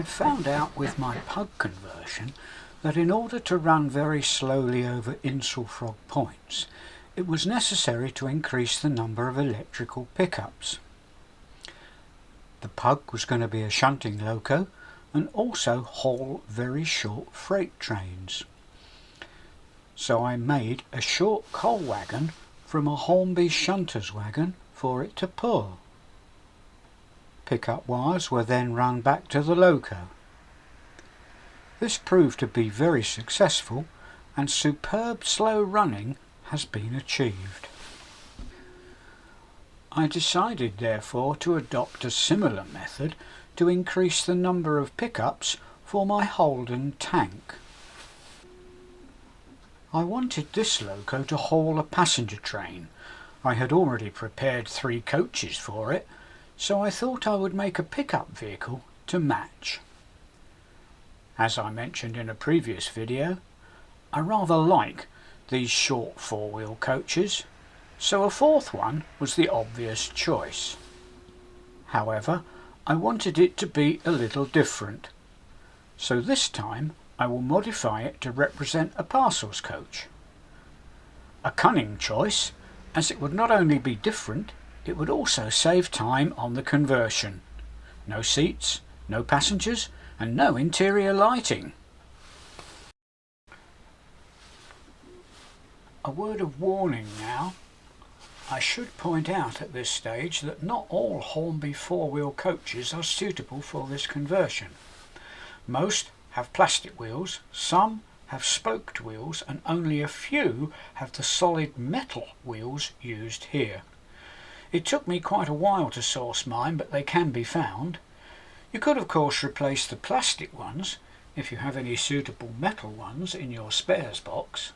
I'd found out with my pug conversion that in order to run very slowly over Insulfrog points, it was necessary to increase the number of electrical pickups. The pug was going to be a shunting loco and also haul very short freight trains. So I made a short coal wagon from a Hornby shunter's wagon for it to pull. Pickup wires were then run back to the loco. This proved to be very successful, and superb slow running has been achieved. I decided therefore to adopt a similar method to increase the number of pickups for my Holden Tank. I wanted this loco to haul a passenger train. I had already prepared 3 coaches for it, so I thought I would make a pickup vehicle to match. As I mentioned in a previous video, I rather like these short 4-wheel coaches, so a 4th one was the obvious choice. However, I wanted it to be a little different, so this time I will modify it to represent a parcels coach. A cunning choice, as it would not only be different, it would also save time on the conversion. No seats, no passengers, and no interior lighting. A word of warning now. I should point out at this stage that not all Hornby 4-wheel coaches are suitable for this conversion. Most have plastic wheels, some have spoked wheels, and only a few have the solid metal wheels used here. It took me quite a while to source mine, but they can be found. You could of course replace the plastic ones if you have any suitable metal ones in your spares box,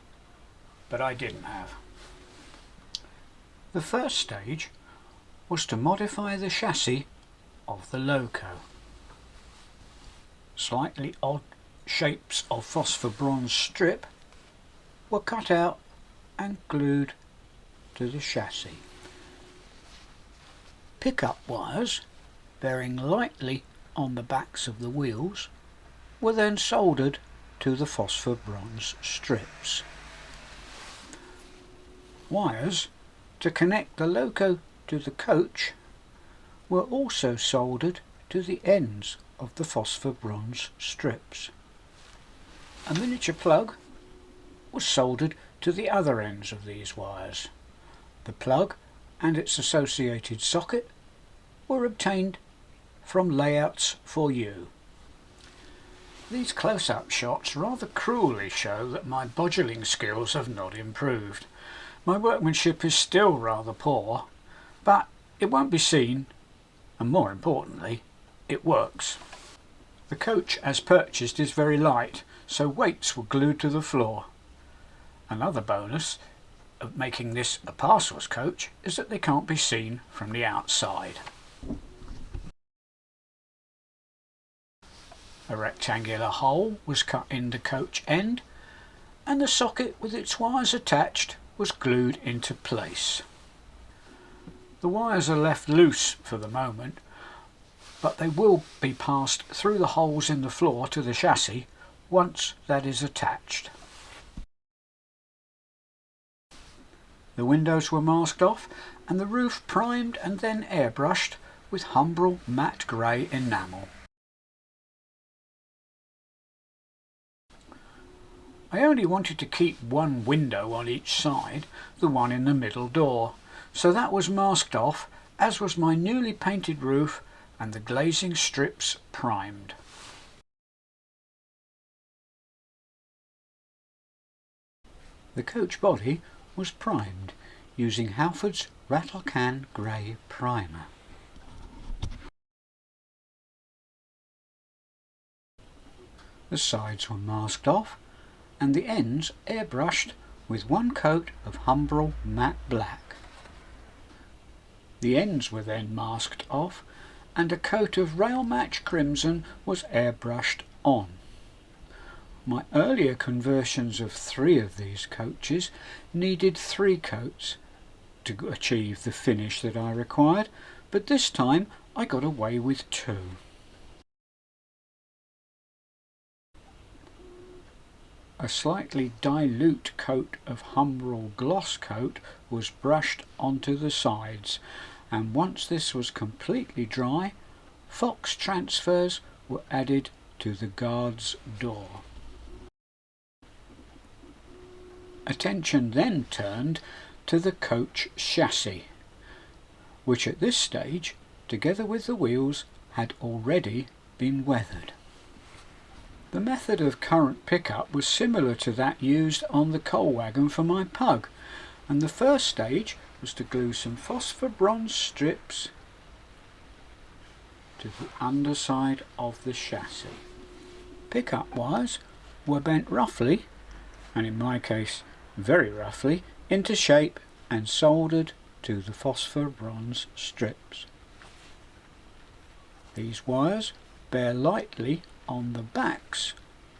but I didn't have. The first stage was to modify the chassis of the loco. Slightly odd shapes of phosphor bronze strip were cut out and glued to the chassis. Pickup wires, bearing lightly on the backs of the wheels, were then soldered to the phosphor bronze strips. Wires to connect the loco to the coach were also soldered to the ends of the phosphor bronze strips. A miniature plug was soldered to the other ends of these wires. The plug and its associated socket were obtained from Layouts for You. These close-up shots rather cruelly show that my boduling skills have not improved. My workmanship is still rather poor, but it won't be seen, and more importantly, it works. The coach as purchased is very light, so weights were glued to the floor. Another bonus of making this a parcels coach is that they can't be seen from the outside. A rectangular hole was cut in the coach end, and the socket with its wires attached was glued into place. The wires are left loose for the moment, but they will be passed through the holes in the floor to the chassis once that is attached. The windows were masked off and the roof primed and then airbrushed with Humbrol matte grey enamel. I only wanted to keep one window on each side, the one in the middle door, so that was masked off, as was my newly painted roof and the glazing strips primed. The coach body was primed using Halford's Rattle Can Grey primer. The sides were masked off and the ends airbrushed with one coat of Humbrol matte black. The ends were then masked off and a coat of rail match crimson was airbrushed on. My earlier conversions of 3 of these coaches needed 3 coats to achieve the finish that I required, but this time I got away with 2. a slightly dilute coat of Humbrol gloss coat was brushed onto the sides, and once this was completely dry, Fox transfers were added to the guard's door. Attention then turned to the coach chassis, which at this stage, together with the wheels, had already been weathered. The method of current pickup was similar to that used on the coal wagon for my pug, and the first stage was to glue some phosphor bronze strips to the underside of the chassis. Pickup wires were bent roughly, and in my case very roughly, into shape and soldered to the phosphor bronze strips. These wires bear lightly on the backs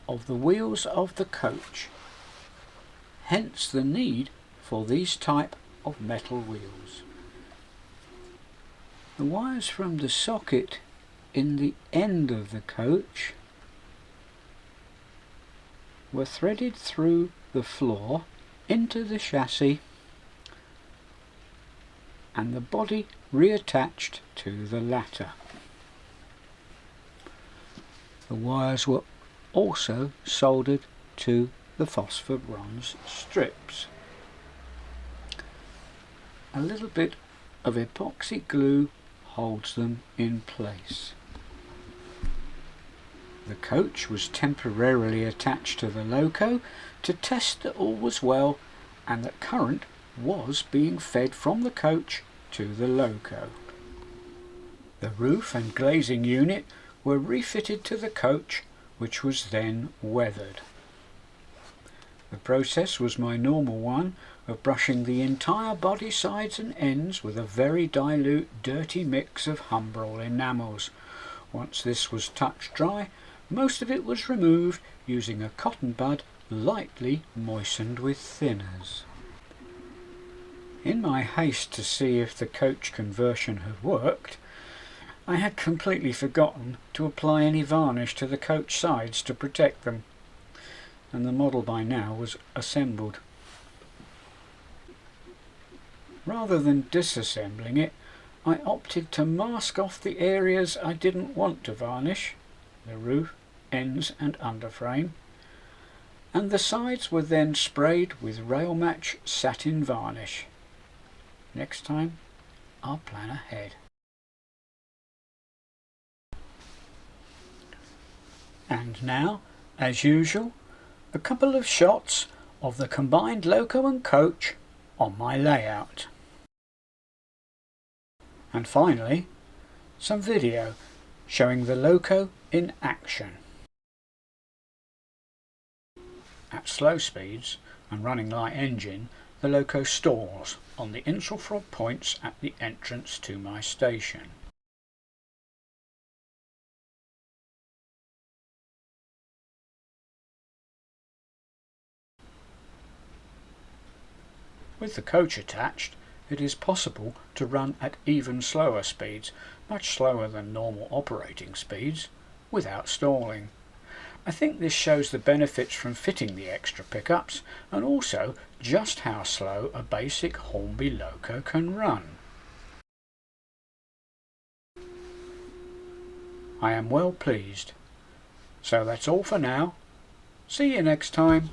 of the wheels of the coach, hence the need for these type of metal wheels. The wires from the socket in the end of the coach were threaded through the floor into the chassis and the body reattached to the latter. The wires were also soldered to the phosphor bronze strips. A little bit of epoxy glue holds them in place. The coach was temporarily attached to the loco to test that all was well and that current was being fed from the coach to the loco. The roof and glazing unit were refitted to the coach, which was then weathered. The process was my normal one of brushing the entire body sides and ends with a very dilute dirty mix of Humbrol enamels. Once this was touch dry, most of it was removed using a cotton bud lightly moistened with thinners. In my haste to see if the coach conversion had worked, I had completely forgotten to apply any varnish to the coach sides to protect them, and the model by now was assembled. Rather than disassembling it, I opted to mask off the areas I didn't want to varnish, the roof, ends and underframe, and the sides were then sprayed with Railmatch satin varnish. Next time I'll plan ahead. And now, as usual, a couple of shots of the combined loco and coach on my layout. And finally, some video showing the loco in action. At slow speeds and running light engine, the loco stalls on the infrafront points at the entrance to my station. With the coach attached, it is possible to run at even slower speeds, much slower than normal operating speeds, without stalling. I think this shows the benefits from fitting the extra pickups, and also just how slow a basic Hornby loco can run. I am well pleased. So that's all for now. See you next time.